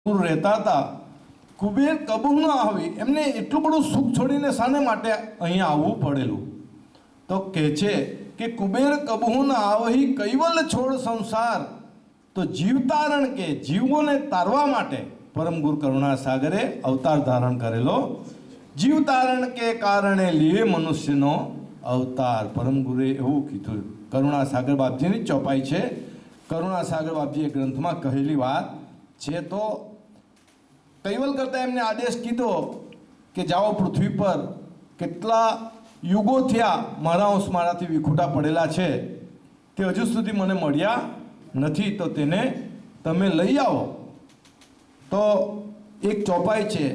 રહેતા હતા. કુબેર કબૂલ ન આવી, એમને એટલું બધું સુખ છોડીને શાને માટે અહીંયા આવવું પડેલું? તો કહે છે કે કુબેર કબૂ ન આવહી કૈવલ છોડ સંસાર, તો જીવ તારણ કે જીવોને તારવા માટે પરમ ગુરુ કરુણા સાગરે અવતાર ધારણ કરેલો. જીવ તારણ કે કારણે લીએ મનુષ્યનો અવતાર. પરમ ગુરુએ એવું કીધું. કરુણા સાગર બાપજીની ચોપાઈ છે. કરુણા સાગર બાપજીએ ગ્રંથમાં કહેલી વાત છે. તો કૈવલ કરતા એમને આદેશ કીધો કે જાઓ પૃથ્વી પર, કેટલા યુગો થયા મારા અંશ મારાથી વિખૂટા પડેલા છે, તે હજુ સુધી મને મળ્યા નથી, તો તેને તમે લઈ આવો. તો એક ચોપાઈ છે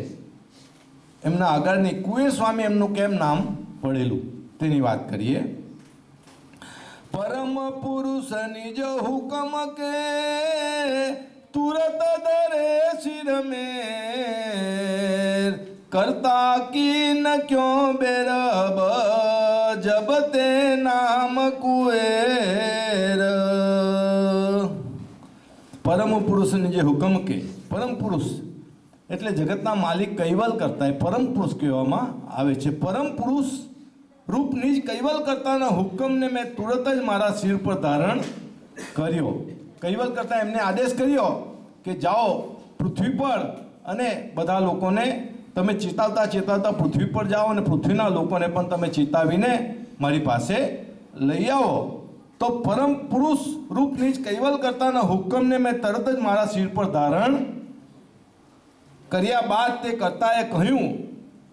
એમના આગળની, કુબેર સ્વામી એમનું કેમ નામ પડેલું તેની વાત કરીએ. પરમ પુરુષ નિજ હુકમ કે तुरत दरे सिर में, करता की न क्यों बेरब जब ते नाम कुएर. પરમ પુરુષને જે હુકમ કે, પરમ પુરુષ એટલે જગતના માલિક કૈવલ કરતા એ પરમ પુરુષ કહેવામાં આવે છે. પરમ પુરુષ રૂપ નિજ કૈવલ કરતાના હુકમને મેં તુરત જ મારા શિર પર ધારણ કર્યો. કૈવલ કરતા એમને આદેશ કર્યો કે જાઓ પૃથ્વી પર અને બધા લોકોને તમે ચેતાવતા ચેતાવતા પૃથ્વી પર જાઓ અને પૃથ્વીના લોકોને પણ તમે ચેતાવીને મારી પાસે લઈ આવો. તો પરમ પુરુષ રૂપ નિજ કૈવલ કરતાના હુકમને મેં તરત જ મારા શિર પર ધારણ કર્યા બાદ તે કરતાએ કહ્યું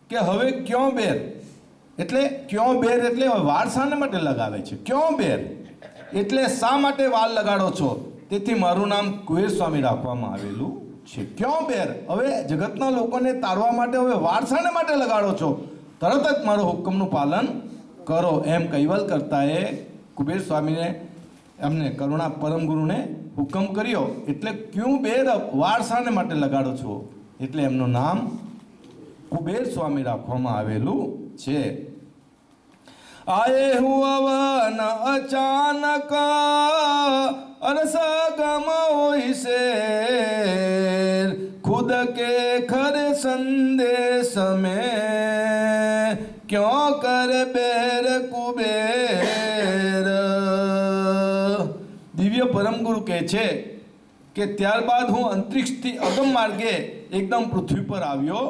કે હવે ક્યો બેર, એટલે ક્યો બેર એટલે વાળ શાને માટે લગાવે છે? ક્યો બેર એટલે શા માટે વાળ લગાડો છો? તેથી મારું નામ કુબેર સ્વામી રાખવામાં આવેલું છે. ક્યો બેર, હવે જગતના લોકોને તારવા માટે હવે વાળ શાને માટે લગાડો છો? તરત જ મારો હુકમનું પાલન કરો. એમ કૈવલ કરતાએ કુબેર સ્વામીને એમને કરુણા પરમ ગુરુને હુકમ કર્યો. એટલે ક્યું બેર, વાળ શાને માટે લગાડો છો? એટલે એમનું નામ કુબેર સ્વામી રાખવામાં આવેલું છે. आए हुआ न अचानक अरस गम से, खुद के खर संदेश में क्यों कर बेर कुबेर. દિવ્ય પરમ ગુરુ કહે છે કે ત્યારબાદ હું અંતરિક્ષથી અગમ માર્ગે એકદમ પૃથ્વી પર આવ્યો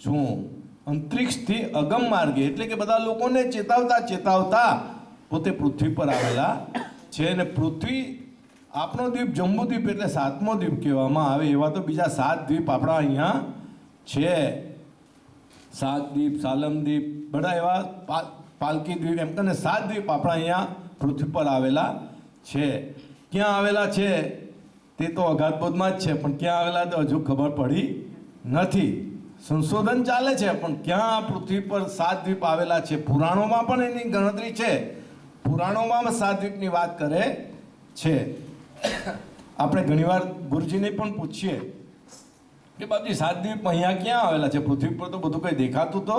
છું. અંતરિક્ષથી અગમ માર્ગે એટલે કે બધા લોકોને ચેતાવતા ચેતાવતા પોતે પૃથ્વી પર આવેલા છે. અને પૃથ્વી આપણો દ્વીપ જંબુદ્વીપ એટલે 7મો દ્વીપ કહેવામાં આવે. એવા તો બીજા 7 દ્વીપ આપણા અહીંયા છે. 7 દ્વીપ, સાલમ દ્વીપ, બધા એવા પાલકી દ્વીપ, એમ કરીને 7 દ્વીપ આપણા અહીંયા પૃથ્વી પર આવેલા છે. ક્યાં આવેલા છે તે તો અગાધબોધમાં જ છે, પણ ક્યાં આવેલા તો હજુ ખબર પડી નથી. સંશોધન ચાલે છે, પણ ક્યાં પૃથ્વી પર 7 દ્વીપ આવેલા છે? પુરાણોમાં પણ એની ગણતરી છે. પુરાણોમાં 7 દ્વીપની વાત કરે છે. આપણે ઘણીવાર ગુરુજીને પણ પૂછીએ કે બાપજી 7 દ્વીપ અહીંયા ક્યાં આવેલા છે? પૃથ્વી પર તો બધું કંઈ દેખાતું તો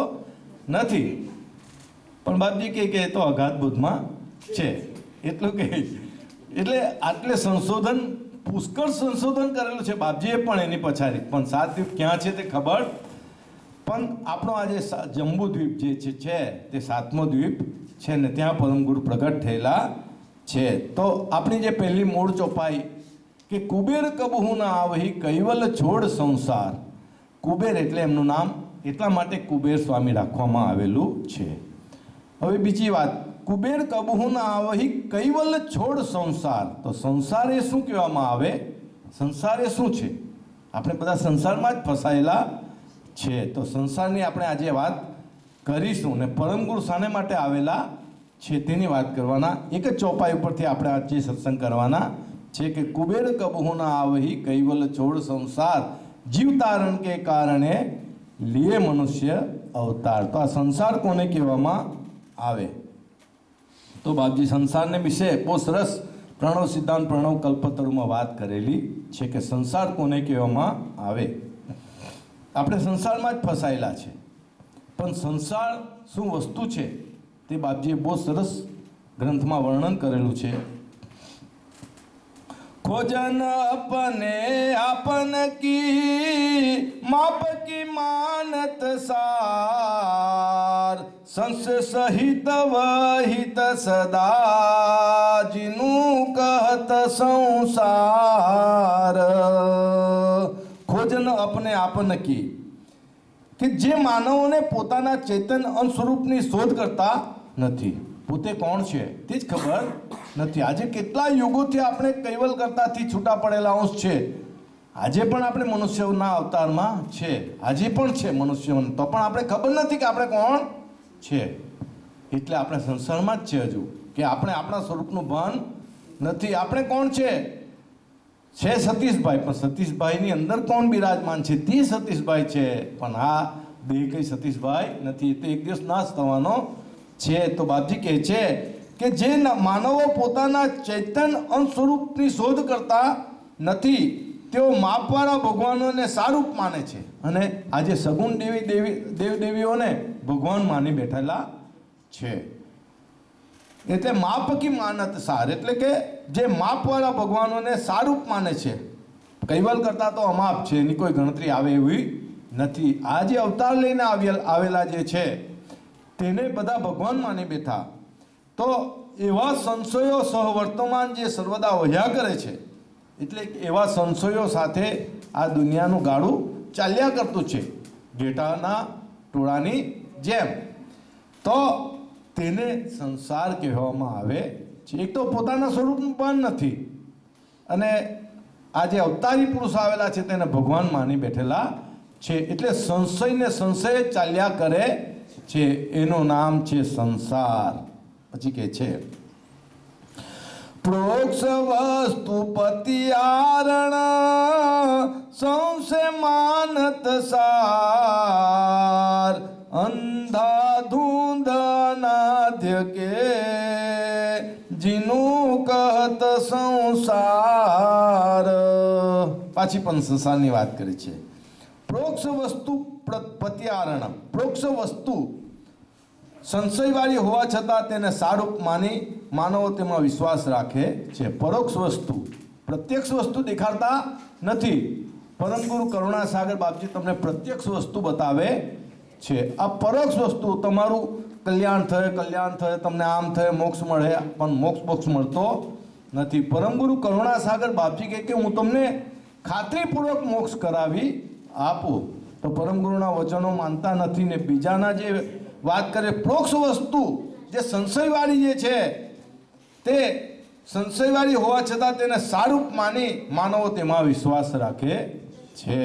નથી. પણ બાપજી કહે કે એ તો અગાધબોધમાં છે એટલું કહે. એટલે આટલે સંશોધન, પુષ્કળ સંશોધન કરેલું છે બાપજીએ પણ એની પછાડી. પણ 7 દ્વીપ ક્યાં છે તે ખબર. પણ આપણો આજે જંબુદ્વીપ જે છે તે 7મો દ્વીપ છે ને ત્યાં પરમ ગુરુ પ્રગટ થયેલા છે. તો આપણી જે પહેલી મૂળ ચોપાઈ કે કુબેર કબહુ ના આવહી કૈવલ છોડ સંસાર. કુબેર એટલે એમનું નામ એટલા માટે કુબેર સ્વામી રાખવામાં આવેલું છે. હવે બીજી વાત, કુબેર કબહુ ના આવહી કૈવલ છોડ સંસાર. તો સંસાર એ શું કહેવામાં આવે? સંસાર એ શું છે? આપણે બધા સંસારમાં જ ફસાયેલા છે. તો સંસારની આપણે આજે વાત કરીશું ને પરમ ગુરુ શાને માટે આવેલા છે તેની વાત કરવાના. એક જ ચોપાઈ ઉપરથી આપણે આજે સત્સંગ કરવાના છે કે કુબેર કબહુ ના આવહી કૈવલ છોડ સંસાર, જીવ તારણ કે કારણે લીએ મનુષ્ય અવતાર. તો આ સંસાર કોને કહેવામાં આવે? તો બાપજી સંસારને વિશે બહુ સરસ પ્રણવ સિદ્ધાંત પ્રણવ કલ્પતરુમાં વાત કરેલી છે કે સંસાર કોને કહેવામાં આવે. આપણે સંસારમાં જ ફસાયેલા છે, પણ સંસાર શું વસ્તુ છે તે બાપજીએ બહુ સરસ ગ્રંથમાં વર્ણન કરેલું છે. खोजन अपने आपन की माप की मानत सार संस सहित वहित सदा जिनु कहत संसार। खोजन अपने आपन की કે જે માનવોને પોતાના ચૈતન્ય અંશ સ્વરૂપની શોધ કરતા નથી, પોતે કોણ છે તે જ ખબર નથી। આજે કેટલા યુગોથી આપણે કૈવલ કરતાથી છૂટા પડેલા અંશ છે, આજે પણ આપણે મનુષ્યના અવતારમાં છે, આજે પણ છે મનુષ્ય, તો પણ આપણે ખબર નથી કે આપણે કોણ છે। એટલે આપણે સંસારમાં જ છે હજુ, કે આપણે આપણા સ્વરૂપનું ભાન નથી। આપણે કોણ છે સતીશભાઈ, પણ સતીશભાઈની અંદર કોણ બિરાજમાન છે? તે સતીશભાઈ છે, પણ આ દેહ કઈ સતીશભાઈ નથી, તે એક દિવસ નાશ થવાનો છે। તો બાપજી કહે છે કે જે માનવો પોતાના ચૈતન્ય અંશ સ્વરૂપની શોધ કરતા નથી, તેઓ માપવાળા ભગવાનોને સારૂપ માને છે, અને આજે સગુણ દેવીઓને ભગવાન માની બેઠેલા છે। એટલે માપ કી માનત સાર, એટલે કે જે માપવાળા ભગવાનોને સારૂપ માને છે, કૈવલ કરતા તો અમાપ છે, એની કોઈ ગણતરી આવે એવી નથી। આ જે અવતાર લઈને આવેલા જે છે તેને બધા ભગવાન માની બેઠા, તો એવા સંશયો સહવર્તમાન જે સર્વદા વહ્યા કરે છે, એટલે એવા સંશયો સાથે આ દુનિયાનું ગાડું ચાલ્યા કરતું છે ઘેટાના ટોળાની જેમ। તો તેને સંસાર કહેવામાં આવે છે। એક તો પોતાના સ્વરૂપનું પણ નથી, અને આ જે અવતારી પુરુષ આવેલા છે તેને ભગવાન માની બેઠેલા છે, એટલે સંશયને સંશય ચાલ્યા કરે છે, એનું નામ છે સંસાર। પછી કે છે પ્રોક્ષ વસ્તુ પતિયારણ સંશય માનત સાર અંધા ધૂંધ નાધ્ય કે જીનું કહત સંસાર। પાછી પણ સંસારની વાત કરી છે। પ્રોક્ષ વસ્તુ પત્યારણ, પ્રોક્ષ વસ્તુ સંશયવાળી હોવા છતાં તેને સારૂપ માની માનવો તેમાં વિશ્વાસ રાખે છે। પરોક્ષ વસ્તુ, પ્રત્યક્ષ વસ્તુ દેખાડતા નથી, પરમ ગુરુ કરુણાસાગર બાપજી તમને પ્રત્યક્ષ વસ્તુ બતાવે છે। આ પરોક્ષ વસ્તુ તમારું કલ્યાણ થયે, તમને આમ થયે, મોક્ષ મળે, પણ મોક્ષ મળતો નથી। પરમ ગુરુ કરુણાસાગર બાપજી કહે કે હું તમને ખાતરીપૂર્વક મોક્ષ કરાવી આપું, તો પરમ ગુરુના વચનો માનતા નથી ને બીજાના જે વાત કરે પ્રોક્ષ વસ્તુ જે સંશયવાળી જે છે તે સંશયવાળી હોવા છતાં તેને સારૂપ માની માનવો તેમાં વિશ્વાસ રાખે છે।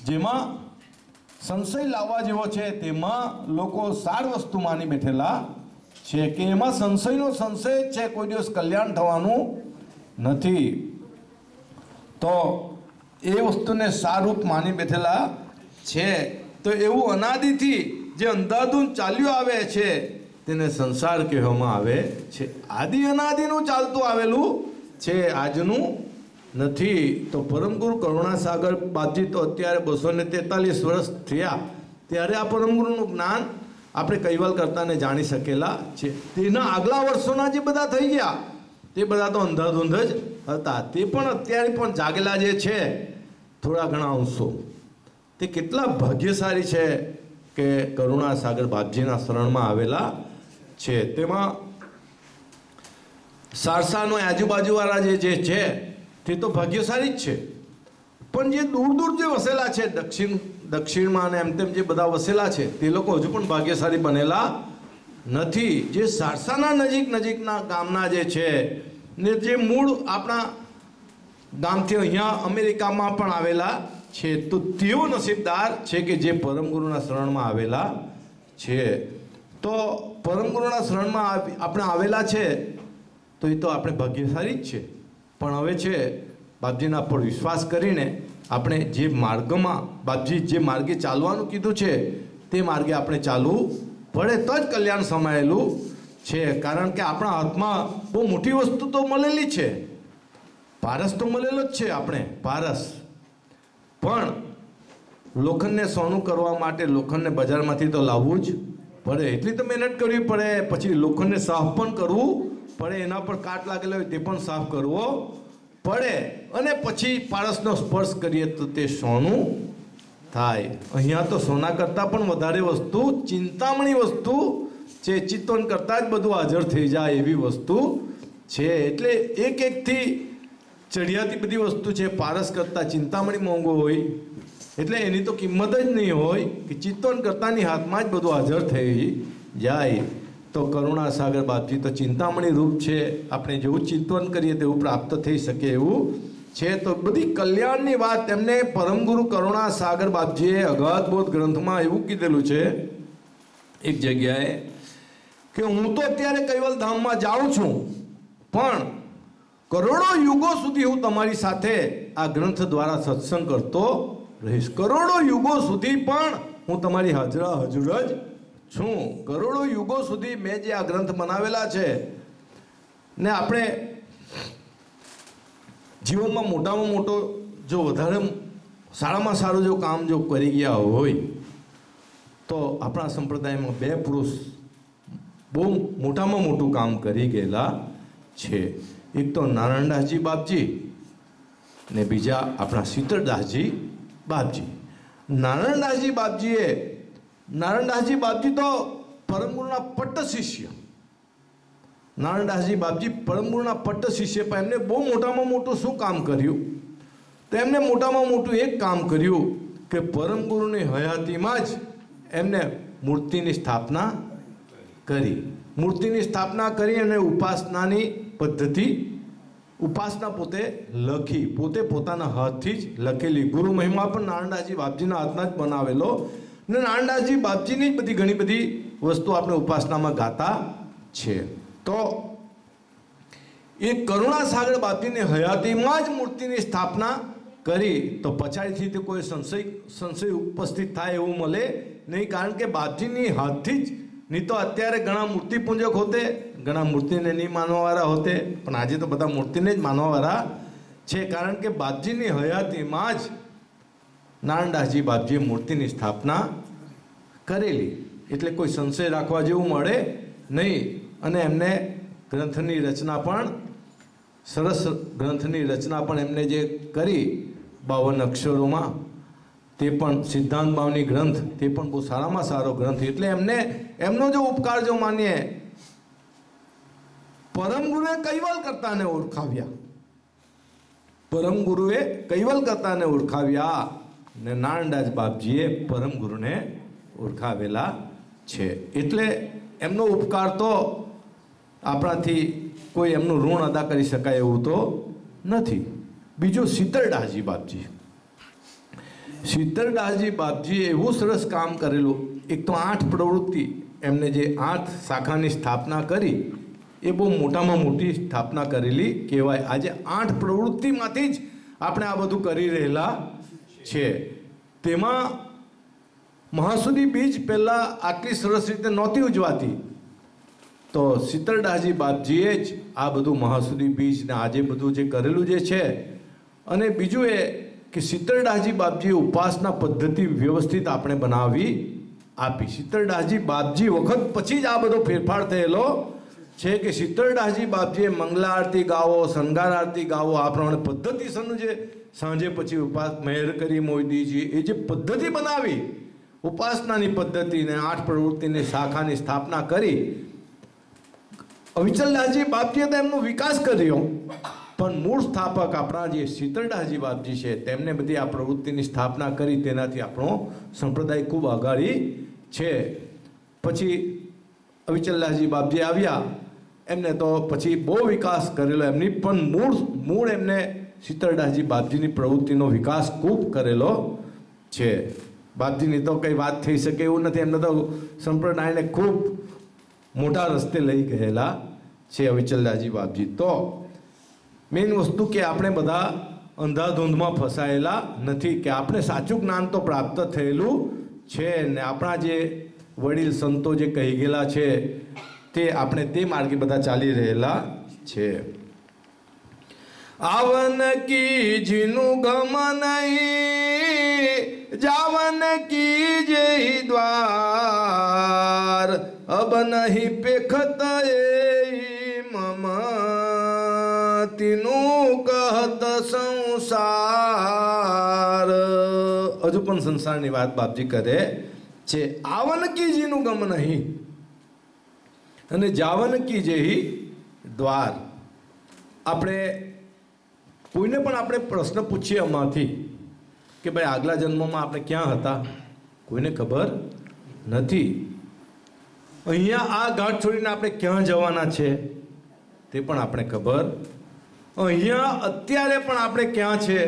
જેમાં સંશય લાવવા જેવો છે તેમાં લોકો સાર વસ્તુ માની બેઠેલા છે, કે એમાં સંશયનો સંશય જ છે, કોઈ દિવસ કલ્યાણ થવાનું નથી, તો એ વસ્તુને સારૂપ માની બેઠેલા છે। તો એવું અનાદિથી જે અંધાધૂંધ ચાલ્યું આવે છે તેને સંસાર કહેવામાં આવે છે। આદિ અનાદિનું ચાલતું આવેલું છે, આજનું નથી। તો પરમ ગુરુ કરુણાસાગર બાપજી તો અત્યારે 243 વર્ષ થયા, ત્યારે આ પરમ ગુરુનું જ્ઞાન આપણે કૈવલ કરતાને જાણી શકેલા છે। તેના આગલા વર્ષોના જે બધા થઈ ગયા તે બધા તો અંધાધૂંધ જ હતા, તે પણ અત્યારે પણ જાગેલા જે છે થોડા ઘણા અંશો, તે કેટલા ભાગ્યશાળી છે કે કરુણાસાગર બાપજીના શરણમાં આવેલા છે। તેમાં સારસાનો આજુબાજુવાળા જે છે તે તો ભાગ્યશાળી જ છે, પણ જે દૂર દૂર જે વસેલા છે દક્ષિણમાં અને એમ તેમ જે બધા વસેલા છે તે લોકો હજુ પણ ભાગ્યશાળી બનેલા નથી। જે સારસાના નજીકના ગામના જે છે ને જે મૂળ આપણા ગામથી અહીંયા અમેરિકામાં પણ આવેલા છે, તો તેઓ નસીબદાર છે કે જે પરમ ગુરુના શરણમાં આવેલા છે। તો પરમ ગુરુના શરણમાં આપણે આવેલા છે તો એ તો આપણે ભાગ્યશાળી જ છે, પણ હવે છે બાપજીના પર વિશ્વાસ કરીને આપણે જે માર્ગમાં બાપજી જે માર્ગે ચાલવાનું કીધું છે તે માર્ગે આપણે ચાલવું પડે તો જ કલ્યાણ સમાયેલું છે। કારણ કે આપણા હાથમાં બહુ મોટી વસ્તુ તો મળેલી છે, પારસ તો મળેલો જ છે, આપણે પારસ, પણ લોખંડને સોનું કરવા માટે લોખંડને બજારમાંથી તો લાવવું જ પડે, એટલી તો મહેનત કરવી પડે, પછી લોખંડને સાફ પણ કરવું પડે, એના પર કાટ લાગેલો હોય તે પણ સાફ કરવો પડે અને પછી પારસનો સ્પર્શ કરીએ તો તે સોનું થાય. અહીંયા તો સોના કરતાં પણ વધારે વસ્તુ, ચિંતામણી વસ્તુ છે. ચિત્તવન કરતાં જ બધું હાજર થઈ જાય એવી વસ્તુ છે. એટલે એક એકથી ચડિયાતી બધી વસ્તુ છે. પારસ કરતાં ચિંતામણી મોંઘો હોય એટલે એની તો કિંમત જ નહીં હોય કે ચિત્તવન કરતાંની હાથમાં જ બધું હાજર થઈ જાય. તો કરુણા સાગર બાપજી તો ચિંતામણી રૂપ છે. આપણે જેવું ચિંતવન કરીએ તેવું પ્રાપ્ત થઈ શકે એવું છે. તો બધી કલ્યાણની વાત તેમને પરમગુરુ કરુણા સાગર બાપજીએ અગાધબોધ ગ્રંથમાં એવું કીધેલું છે એક જગ્યાએ કે હું તો અત્યારે કૈવલ ધામમાં જાઉં છું, પણ કરોડો યુગો સુધી હું તમારી સાથે આ ગ્રંથ દ્વારા સત્સંગ કરતો રહીશ. કરોડો યુગો સુધી પણ હું તમારી હાજરા હજુર જ છું. કરોડો યુગો સુધી મેં જે આ ગ્રંથ બનાવેલા છે ને આપણે જીવનમાં મોટામાં મોટો જો વધારે સારામાં સારું જો કામ જો કરી ગયા હોય તો આપણા સંપ્રદાયમાં બે પુરુષ બહુ મોટામાં મોટું કામ કરી ગયેલા છે. એક તો નારાયણદાસજી બાપજી ને બીજા આપણા શીતળદાસજી બાપજી. નારાયણદાસજી બાપજી તો પરમગુરુના પટ્ટ શિષ્ય. નારાયણદાસજી બાપજી પરમગુરુના પટ્ટ શિષ્ય, પણ એમને બહુ મોટામાં મોટું શું કામ કર્યું? તો એમને મોટામાં મોટું એક કામ કર્યું કે પરમગુરુની હયાતીમાં જ એમને મૂર્તિની સ્થાપના કરી. મૂર્તિની સ્થાપના કરી અને ઉપાસનાની પદ્ધતિ, ઉપાસના પોતે લખી, પોતે પોતાના હાથથી જ લખેલી. ગુરુ મહિમા પણ નારાયણદાસજી બાપજીના હાથના જ બનાવેલો ને નારાયણદાસજી બાપજીની જ બધી ઘણી બધી વસ્તુ આપણે ઉપાસનામાં ગાતા છે. તો એ કરુણા સાગર બાપજીની હયાતીમાં જ મૂર્તિની સ્થાપના કરી. તો પછાડીથી તે કોઈ સંશય ઉપસ્થિત થાય એવું મળે નહીં, કારણ કે બાપજીની હાથથી જ. નહીં તો અત્યારે ઘણા મૂર્તિ પૂજક હોતે, ઘણા મૂર્તિને નહીં માનવાવાળા હોતે, પણ આજે તો બધા મૂર્તિને જ માનવાવાળા છે. કારણ કે બાપજીની હયાતીમાં જ નારાયણદાસજી બાપજીએ મૂર્તિની સ્થાપના કરેલી. એટલે કોઈ સંશય રાખવા જેવું મળે નહીં. અને એમને ગ્રંથની રચના પણ સરસ, ગ્રંથની રચના પણ એમને જે કરી 52 અક્ષરોમાં, તે પણ સિદ્ધાંત ભાવની ગ્રંથ, તે પણ બહુ સારામાં સારો ગ્રંથ. એટલે એમનો જો ઉપકાર જો માનીએ, પરમગુરુએ કૈવલ કરતાને ઓળખાવ્યા, પરમગુરુએ કૈવલ કરતાને ઓળખાવ્યા ને નારાયણદાસ બાપજીએ પરમગુરુને ઓળખાવેલા છે. એટલે એમનો ઉપકાર તો આપણાથી કોઈ એમનું ઋણ અદા કરી શકાય એવું તો નથી. બીજું શીતળદાસજી બાપજી. શીતળદાસજી બાપજીએ એવું સરસ કામ કરેલું. એક તો 8 પ્રવૃત્તિ, એમને જે 8 શાખાની સ્થાપના કરી એ બહુ મોટામાં મોટી સ્થાપના કરેલી કહેવાય. આજે 8 પ્રવૃત્તિમાંથી જ આપણે આ બધું કરી રહેલા છે. તેમાં મહાસુદી બીજ પહેલાં આટલી સરસ રીતે નહોતી ઉજવાતી, તો શીતળદાસજી બાપજીએ જ આ બધું મહાસુદી બીજ ને આજે બધું જે કરેલું જે છે. અને બીજું એ કે શીતળદાસજી બાપજીએ ઉપાસના પદ્ધતિ વ્યવસ્થિત આપણે બનાવી આપી. શીતળદાસજી બાપજી વખત પછી જ આ બધો ફેરફાર થયેલો છે કે શીતળદાસજી બાપજીએ મંગલા આરતી ગાવો, શણગાર આરતી ગાવો, આ પ્રમાણે પદ્ધતિસરનું જે સાંજે પછી મહેર કરી મોદીજી એ જે પદ્ધતિ બનાવી, ઉપાસનાની પદ્ધતિને 8 પ્રવૃત્તિની શાખાની સ્થાપના કરી. અવિચલદાસજી બાપજીએ તો એમનો વિકાસ કર્યો, પણ મૂળ સ્થાપક આપણા જે શીતળદાસજી બાપજી છે તેમને બધી આ પ્રવૃત્તિની સ્થાપના કરી. તેનાથી આપણો સંપ્રદાય ખૂબ આગાડી છે. પછી અવિચલદાસજી બાપજી આવ્યા, એમને તો પછી બહુ વિકાસ કરેલો. એમની પણ મૂળ એમને શીતળદાસજી બાપજીની પ્રવૃત્તિનો વિકાસ ખૂબ કરેલો છે. બાપજીની તો કંઈ વાત થઈ શકે એવું નથી. એમને તો સંપ્રદાયને ખૂબ મોટા રસ્તે લઈ ગયેલા છે અવિચલદાસજી બાપજી. તો મેઇન વસ્તુ કે આપણે બધા અંધાધૂંધમાં ફસાયેલા નથી, કે આપણે સાચું જ્ઞાન તો પ્રાપ્ત થયેલું છે ને આપણા જે વડીલ સંતો જે કહી ગયેલા છે તે આપણે તે માર્ગે બધા ચાલી રહેલા છે. આવન કી જીનું ગમ નહીં, જાવન કી જે દ્વાર, અબ નહીં પેખત એ મમ તીનું કહત હજુ પણ સંસારની વાત બાપજી કરે છે. આવન કીજીનું ગમ નહીં અને જાવન કી જેહી દ્વાર. આપણે કોઈને પણ આપણે પ્રશ્ન પૂછીએ આમાંથી કે ભાઈ આગલા જન્મમાં આપણે ક્યાં હતા, કોઈને ખબર નથી. અહીંયા આ ઘાટ છોડીને આપણે ક્યાં જવાના છે તે પણ આપણે ખબર. અહીંયા અત્યારે પણ આપણે ક્યાં છે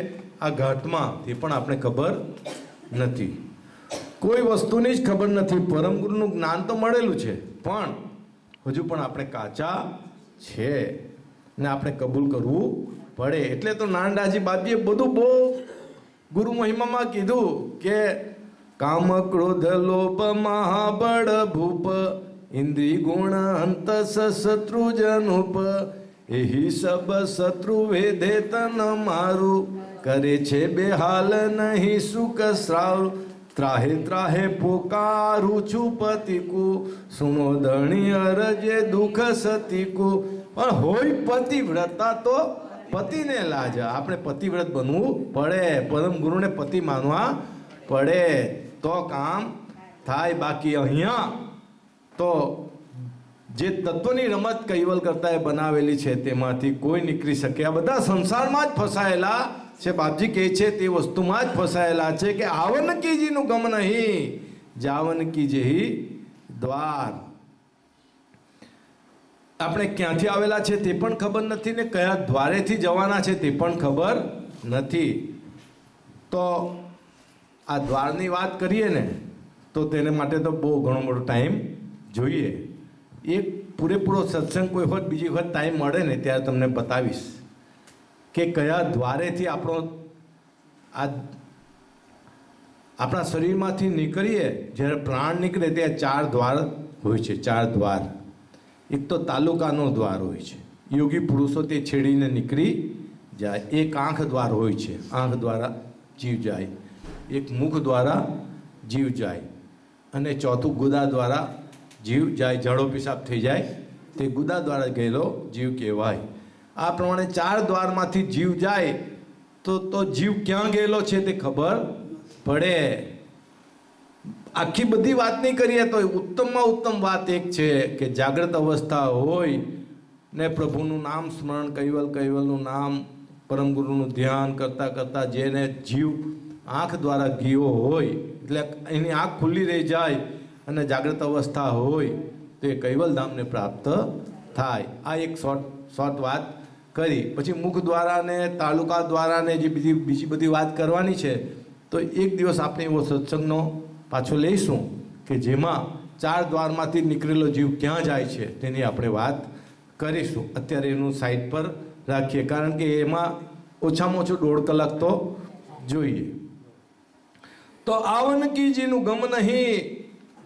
આ ઘાટમાં તે પણ આપણે ખબર નથી. કોઈ વસ્તુની જ ખબર નથી. પરમ ગુરુનું જ્ઞાન તો મળેલું છે પણ હજુ પણ આપણે કાચા છે ને આપણે કબૂલ કરવું પડે. એટલે તો નાનદાજી બાપજીએ બધું બહુ ગુરુ મહિમામાં કીધું કે કામ ક્રોધ લોભ મહાબળ ભૂપ ઇન્દ્રિય ગુણ અંત શત્રુ જનુપ એહી સબ શત્રુ વેદે તન મારું કરે છે બેહાલ નહીં સુખ શ્રાવ ત્રાહે ત્રાહે પોકારું છું પતિકુ સુનો ધણી અરજે દુઃખ સતિકુ. પણ હોય પતિવ્રતા તો પતિને લાજ. આપણે પતિવ્રત બનવું પડે, પરમ ગુરુને પતિ માનવા પડે તો કામ થાય. બાકી અહીંયા તો જે તત્વની રમત કૈવલ કરતા એ બનાવેલી છે તેમાંથી કોઈ નીકળી શકે. આ બધા સંસારમાં જ ફસાયેલા છે. બાપજી કહે છે તે વસ્તુમાં જ ફસાયેલા છે કે આવન કીજીનું ગમ નહીં જાવન કી જેહી દ્વાર. આપણે ક્યાંથી આવેલા છે તે પણ ખબર નથી ને કયા દ્વારેથી જવાના છે તે પણ ખબર નથી. તો આ દ્વારની વાત કરીએ ને તો તેને માટે તો બહુ ઘણો મોટો ટાઈમ જોઈએ. એક પૂરેપૂરો સત્સંગ કોઈ વખત બીજી વખત ટાઈમ મળે ને ત્યારે તમને બતાવીશ કે કયા દ્વારેથી આપણા શરીરમાંથી નીકળીએ જ્યારે પ્રાણ નીકળે ત્યાં 4 દ્વાર હોય છે. 4 દ્વાર. એક તો તાલુકાનો દ્વાર હોય છે, યોગી પુરુષો તે છેડીને નીકળી જાય. એક આંખ દ્વાર હોય છે, આંખ દ્વારા જીવ જાય. એક મુખ દ્વારા જીવ જાય અને ચોથું ગુદા દ્વારા જીવ જાય. ઝાડો પેશાબ થઈ જાય તે ગુદા દ્વારા ગયેલો જીવ કહેવાય. આ પ્રમાણે 4 દ્વારમાંથી જીવ જાય તો જીવ ક્યાં ગયેલો છે તે ખબર પડે. આખી બધી વાત નહીં કરીએ તો ઉત્તમમાં ઉત્તમ વાત એક છે કે જાગ્રત અવસ્થા હોય ને પ્રભુનું નામ સ્મરણ કૈવલનું નામ પરમ ગુરુનું ધ્યાન કરતાં કરતાં જેને જીવ આંખ દ્વારા ગયો હોય એટલે એની આંખ ખુલ્લી રહી જાય અને જાગ્રત અવસ્થા હોય તો એ કૈવલધામને પ્રાપ્ત થાય. આ એક શોર્ટ વાત કરી. પછી મુખ દ્વારા ને તાલુકા દ્વારા ને જે બીજી બધી વાત કરવાની છે તો એક દિવસ આપણે એવો સત્સંગનો પાછો લઈશું કે જેમાં 4 દ્વારમાંથી નીકળેલો જીવ ક્યાં જાય છે તેની આપણે વાત કરીશું. અત્યારે એનું સાઈડ પર રાખીએ કારણ કે એમાં ઓછામાં ઓછું 1.5 કલાક તો જોઈએ. તો આવન કીજીનું ગમ નહીં,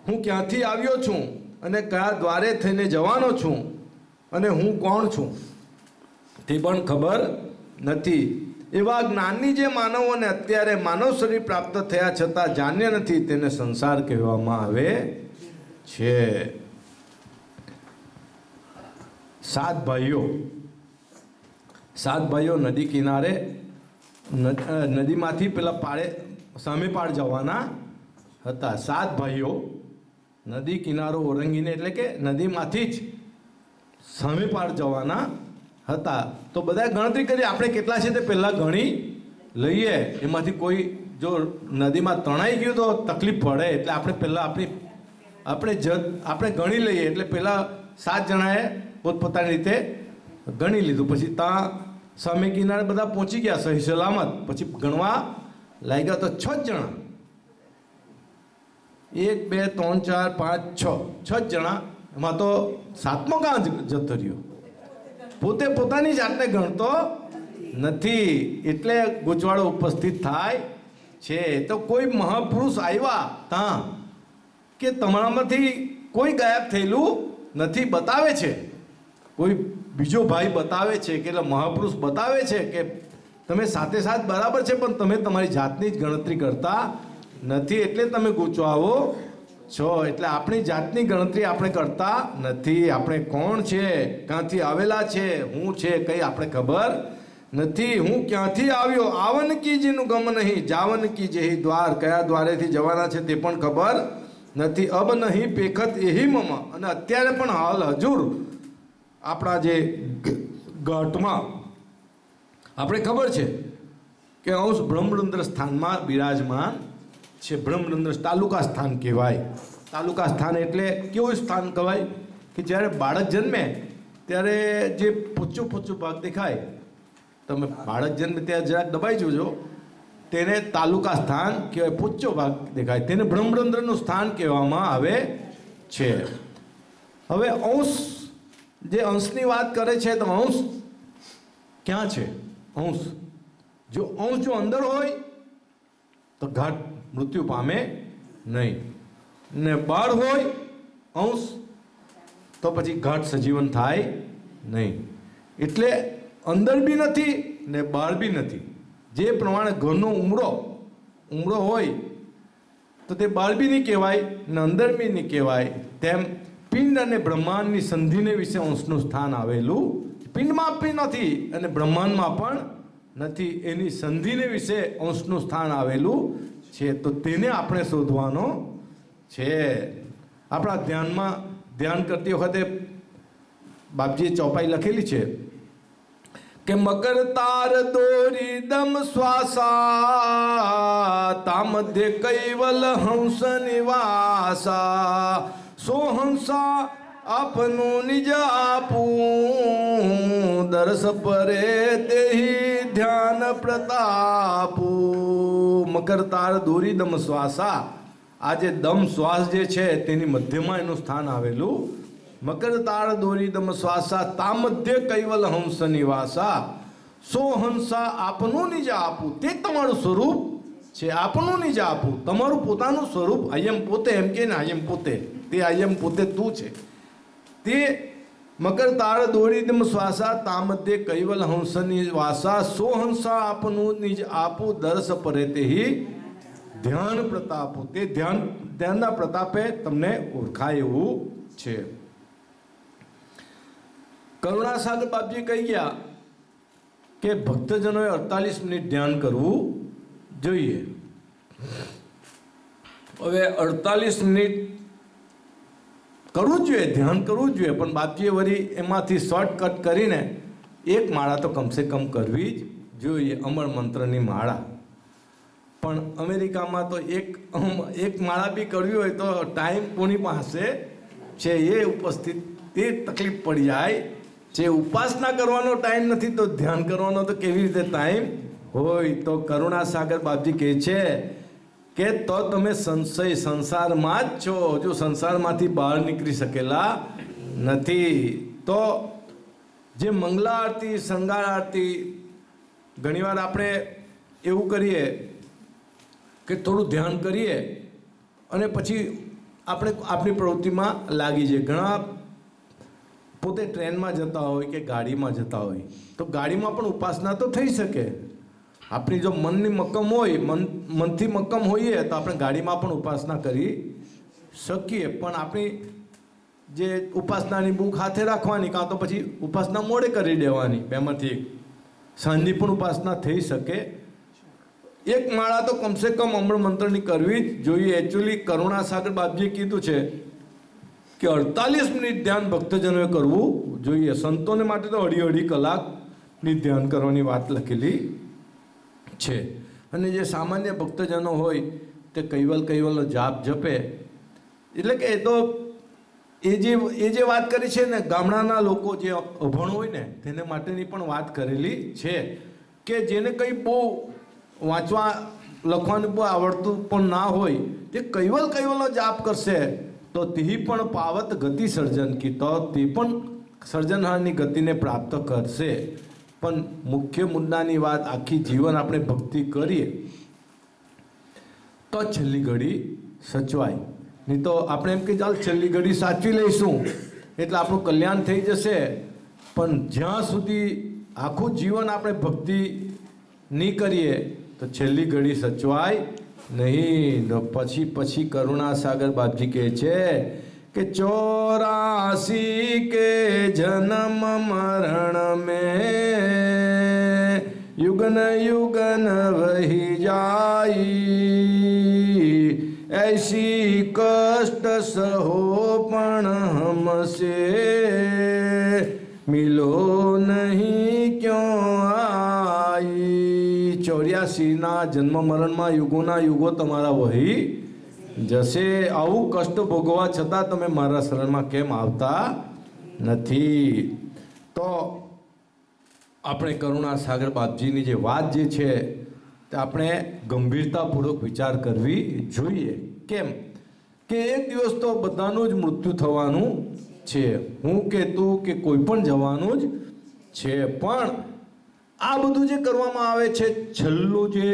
હું ક્યાંથી આવ્યો છું અને કયા દ્વારે થઈને જવાનો છું અને હું કોણ છું તે પણ ખબર નથી. એવા જ્ઞાનની જે માનવોને અત્યારે માનવ શરીર પ્રાપ્ત થયા છતાં જાણ્ય નથી તેને સંસાર કહેવામાં આવે છે. 7 ભાઈઓ નદી કિનારે નદીમાંથી પેલા સામે પાડ જવાના હતા. 7 ભાઈઓ નદી કિનારો ઓળંગીને એટલે કે નદીમાંથી જ સામે પાડ જવાના હતા. તો બધાએ ગણતરી કરી આપણે કેટલા છે તે પહેલાં ગણી લઈએ. એમાંથી કોઈ જો નદીમાં તણાઈ ગયું તો તકલીફ પડે એટલે આપણે પહેલાં આપણે ગણી લઈએ. એટલે પહેલાં 7 જણાએ પોતપોતાની રીતે ગણી લીધું. પછી ત્યાં સામે કિનારે બધા પહોંચી ગયા સહી સલામત. પછી ગણવા લાગ્યા તો 6 જણા 1 2 3 4 5 6 જણા. એમાં તો 7મો કાં જતો રહ્યો. પોતે પોતાની જાતને ગણતો નથી એટલે ગૂંચવાડો ઉપસ્થિત થાય છે. તો કોઈ મહાપુરુષ આવ્યા ત્યાં કે તમારામાંથી કોઈ ગાયબ થયેલું નથી બતાવે છે. કોઈ બીજો ભાઈ બતાવે છે કે એટલે મહાપુરુષ બતાવે છે કે તમે સાથે બરાબર છે પણ તમે તમારી જાતની જ ગણતરી કરતા નથી એટલે તમે ગૂંચવાવો છો. એટલે આપણી જાતની ગણતરી આપણે કરતા નથી. આપણે કોણ છે, ક્યાંથી આવેલા છે, હું છે, કંઈ આપણે ખબર નથી, હું ક્યાંથી આવ્યો, આવન કીજીનું ગમ નહીં, જાવન કી જેહી દ્વાર, કયા દ્વારેથી જવાના છે તે પણ ખબર નથી. અબ નહીં પેખત એહી મમ, અને અત્યારે પણ હાલ હજુર આપણા જે ઘાટમાં આપણે ખબર છે કે અંશ બ્રહ્મરંદ્ર સ્થાનમાં બિરાજમાન છે. બ્રહ્મરંદ્ર તાલુકા સ્થાન કહેવાય. તાલુકા સ્થાન એટલે કેવું સ્થાન કહેવાય કે જ્યારે બાળક જન્મે ત્યારે જે પૂછું ભાગ દેખાય, તમે બાળક જન્મે ત્યાં જરાક દબાઈ જોજો, તેને તાલુકા સ્થાન કહેવાય. પૂછો ભાગ દેખાય તેને બ્રહ્મરંદ્રનું સ્થાન કહેવામાં આવે છે. હવે અંશ, જે અંશની વાત કરે છે તો અંશ ક્યાં છે? અંશ જો અંદર હોય તો ઘાટ મૃત્યુ પામે નહીં, ને બહાર હોય અંશ તો પછી ઘાટ સજીવન થાય નહીં. એટલે અંદર બી નથી ને બહાર બી નથી. જે પ્રમાણે ઘરનો ઉમરો હોય તો તે બહાર બી નહીં કહેવાય ને અંદર બી નહીં કહેવાય, તેમ પિંડ અને બ્રહ્માંડની સંધિને વિશે અંશનું સ્થાન આવેલું. પિંડમાં બી નથી અને બ્રહ્માંડમાં પણ નથી, એની સંધિને વિશે અંશનું સ્થાન આવેલું છે. તો તેને આપણે શોધવાનો છે. આપણા ધ્યાન કરતી વખતે બાપજીએ ચોપાઈ લખેલી છે કે મકર તાર દોરી દમ શ્વાસા, તા મધ્ય કૈવલ હંસ નિવાસા, સો હંસા આપનું નિજ આપું, દર્શ પરે તેહી ધ્યાન પ્રતાપું. મકર તાર દોરી દમ શ્વાસા, આ જે દમ શ્વાસ જે છે તેની મધ્યમાં એનું સ્થાન આવેલું. મકર તાર દોરી દમ શ્વાસા, તા મધ્ય કૈવલ હંસ નિવાસા, સો હંસા આપનું નિજ આપું. તે તમારું સ્વરૂપ છે. આપનું નિજ આપું, તમારું પોતાનું સ્વરૂપ. આયમ પોતે, એમ કે ને આયમ પોતે, તે આયમ પોતે તું છે. તે મકર તાર દોરી દમ શ્વાસા, તા મધ્ય કૈવલ હંસ નિવાસા, સો હંસા આપનું નિજ આપું, દર્શ પરે તેહી ધ્યાન પ્રતાપું. તે ધ્યાનના પ્રતાપે તમને ઓળખાય એવું છે. કરુણાસાગર બાપજી કહી ગયા કે ભક્તજનોએ 48 મિનિટ ધ્યાન કરવું જોઈએ. હવે 48 મિનિટ કરવું જોઈએ, ધ્યાન કરવું જોઈએ, પણ બાપજીએ વળી એમાંથી શોર્ટકટ કરીને એક માળા તો કમસે કમ કરવી જ જોઈએ, અમર મંત્રની માળા. પણ અમેરિકામાં તો એક માળા બી કરવી હોય તો ટાઈમ કોની પાસે છે એ ઉપસ્થિત, તે તકલીફ પડી જાય છે. ઉપાસના કરવાનો ટાઈમ નથી તો ધ્યાન કરવાનો તો કેવી રીતે ટાઈમ હોય? તો કરુણાસાગર બાપજી કહે છે કે તો તમે સંસારમાં જ છો, જો સંસારમાંથી બહાર નીકળી શકેલા નથી. તો જે મંગલા આરતી, શૃંગાર આરતી, ઘણીવાર આપણે એવું કરીએ કે થોડું ધ્યાન કરીએ અને પછી આપણે આપણી પ્રવૃત્તિમાં લાગી જઈએ. ઘણા પોતે ટ્રેનમાં જતા હોય કે ગાડીમાં જતા હોય તો ગાડીમાં પણ ઉપાસના તો થઈ શકે. આપણી જો મનની મક્કમ હોય, મનથી મક્કમ હોઈએ તો આપણે ગાડીમાં પણ ઉપાસના કરી શકીએ. પણ આપણી જે ઉપાસનાની બુક હાથે રાખવાની, કાં તો પછી ઉપાસના મોડે કરી દેવાની. બેમાંથી સાંજની પણ ઉપાસના થઈ શકે. એક માળા તો કમસે કમ અમૃત મંત્રની કરવી જ જોઈએ. એકચ્યુઅલી કરુણાસાગર બાપજીએ કીધું છે કે 48 મિનિટ ધ્યાન ભક્તજનોએ કરવું જોઈએ. સંતોને માટે તો અઢી કલાકની ધ્યાન કરવાની વાત લખેલી છે. અને જે સામાન્ય ભક્તજનો હોય તે કૈવલનો જાપ જપે. એટલે કે એ જે વાત કરી છે ને, ગામડાના લોકો જે અભણ હોય ને તેને માટેની પણ વાત કરેલી છે કે જેને કંઈ બહુ વાંચવા લખવાનું બહુ આવડતું પણ ના હોય તે કૈવલનો જાપ કરશે તો તે પણ પાવત ગતિ સર્જન કી, તો તે પણ સર્જનહારની ગતિને પ્રાપ્ત કરશે. પણ મુખ્ય મુદ્દાની વાત, આખી જીવન આપણે ભક્તિ કરીએ તો છેલ્લી ઘડી સચવાય. નહીં તો આપણે એમ કે ચાલ છેલ્લી ઘડી સાચવી લઈશું એટલે આપણું કલ્યાણ થઈ જશે. પણ જ્યાં સુધી આખું જીવન આપણે ભક્તિ નહીં કરીએ તો છેલ્લી ઘડી સચવાય નહીં. પછી કરુણાસાગર બાપજી કહે છે કે 84 के जन्म मरण में યુગન યુગન વહી જાય, ऐसी कष्ट सहो पण हमसे मिलो नहीं क्यों आई। 84 जन्म मरण में युगोना युगो तमारा वही जसे। આવું કષ્ટ ભોગવા છતાં તમે મારા શરણમાં કેમ આવતા નથી? તો આપણે કરુણા સાગર બાપજીની જે વાત જે છે તે આપણે ગંભીરતાપૂર્વક વિચાર કરવી જોઈએ. કેમ કે એક દિવસ તો બધાનું જ મૃત્યુ થવાનું છે. હું કે તું કે કોઈ પણ જવાનું જ છે. પણ આ બધું જે કરવામાં આવે છે છેલ્લું જે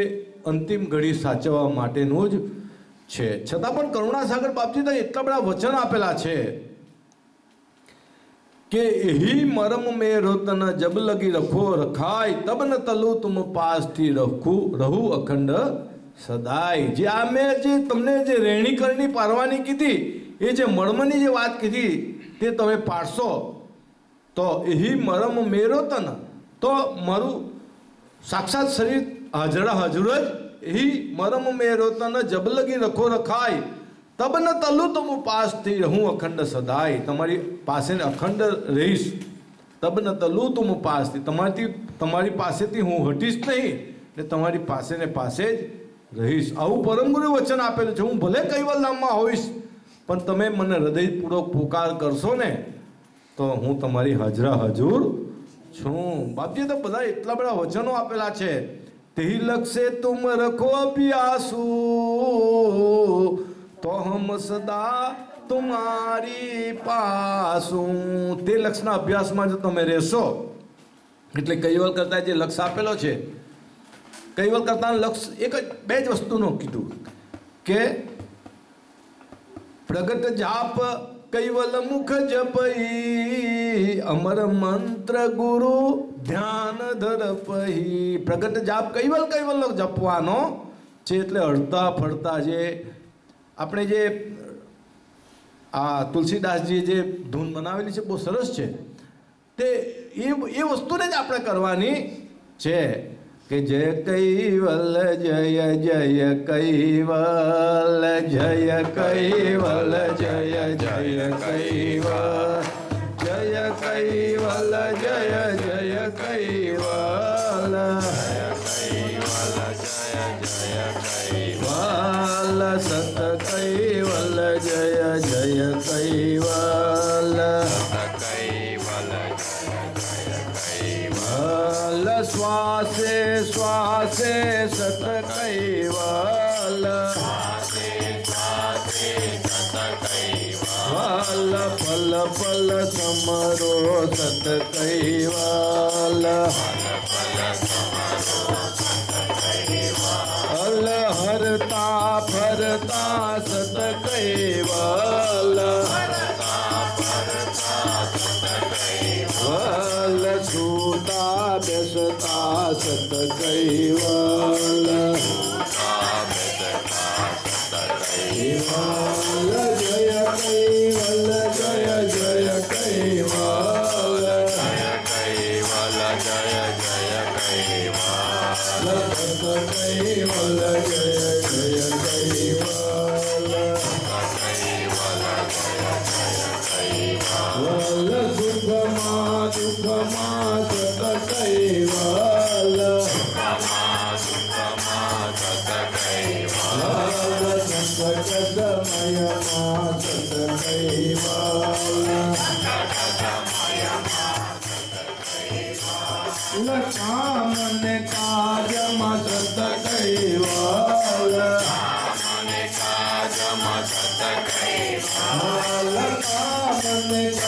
અંતિમ ઘડી સાચવવા માટેનું જ છે. છતાં પણ કરુણા સાગર બાપજી તો એટલા બધા વચન આપેલા છે કે ही मरम में रोतन जब लगी रखो रखाय तब न तलु तुम पास थी रहू अखंड सदाय। જે આ મેં જે તમને જે રહેણી કરણી પારવાની કીધી, એ જે મર્મની જે વાત કીધી તે તમે પાડશો તો ही मरम में रोतन, તો મારું સાક્ષાત શરીર હાજરા હાજર જ ही मरम में रोतन जब लगी रखो रखाय तब न तलु तुम पास थी रहूं अखंड सदाय। તમારી પાસે અખંડ રહીશ. તબ ન તલુ તુમ પાસ થી, તમારી પાસેથી હું હટીશ નહીં ને તમારી પાસે ને પાસે જ રહીશ. આવું પરમ ગુરુ વચન આપેલું છે. હું ભલે કૈવલ ધામમાં હોઈશ પણ તમે મને હૃદયપૂર્વક પુકાર કરશો ને તો હું તમારી હાજરા હજુર છું. બાપજી તો બધા એટલા બધા વચનો આપેલા છે. તિલક સે તુમ રખો અભ્યાસુ तो हम सदा तुम्हारी पासूं। તે લક્ષના અભ્યાસમાં જો તમે રહેશો એટલે કૈવલ કરતા જે લક્ષ આપેલો છે, કૈવલ કરતા લક્ષ એક જ બે જ વસ્તુનું કીધું કે પ્રગટ જાપ કૈવલ મુખ જપઈ અમર મંત્ર ગુરુ ધ્યાન ધરપઈ। પ્રગટ જાપ કૈવલ કૈવલ જપવાનો છે. એટલે હળતા ફરતા જે આપણે જે આ તુલસીદાસજીએ જે ધૂન બનાવેલી છે બહુ સરસ છે. તે એ વસ્તુને જ આપણે કરવાની છે કે જય કૈવલ જય જય કૈવલ જય કૈવલ જય જય કૈવલ જય કૈવલ જય જય કૈવલ સત કૈવલ જય જય કૈવલ શ્વાસે શ્વાસે સત કૈવલ ફલ ફલ સમરો સત કૈવલ હલ હરતા ફરતા સત કૈવલ વલ સુતા બેસતા સત કૈવલ જય કૈવલ જય જય કૈવલ સત કૈવલ જય જય કૈવલ વલ દુઃખમાં દુઃખમાં સત કૈવલ સંકટ સમયમાં સત કૈવલ કામ ને કાર્યમાં સત કૈવલ કામ ને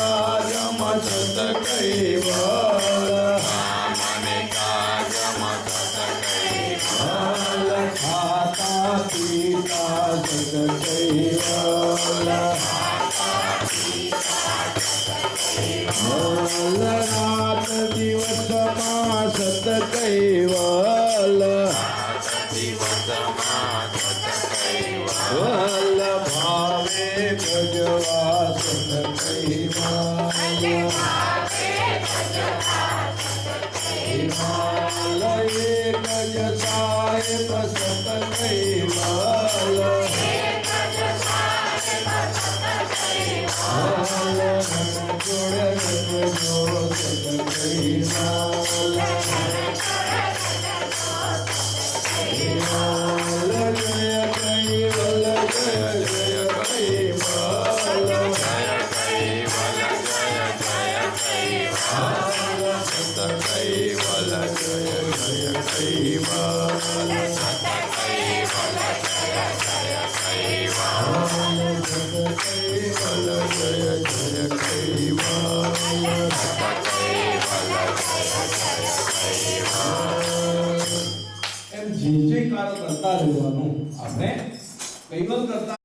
કાર્યમાં સત કૈવલ ખાતા પીતા સત કૈવલ રાત દિવસમાં સત કૈવલ ભાવે ભજવા સત કૈવલ એમ જે જે કાર્ય કરતા રહેવાનું આપણે કૈવલ કરતા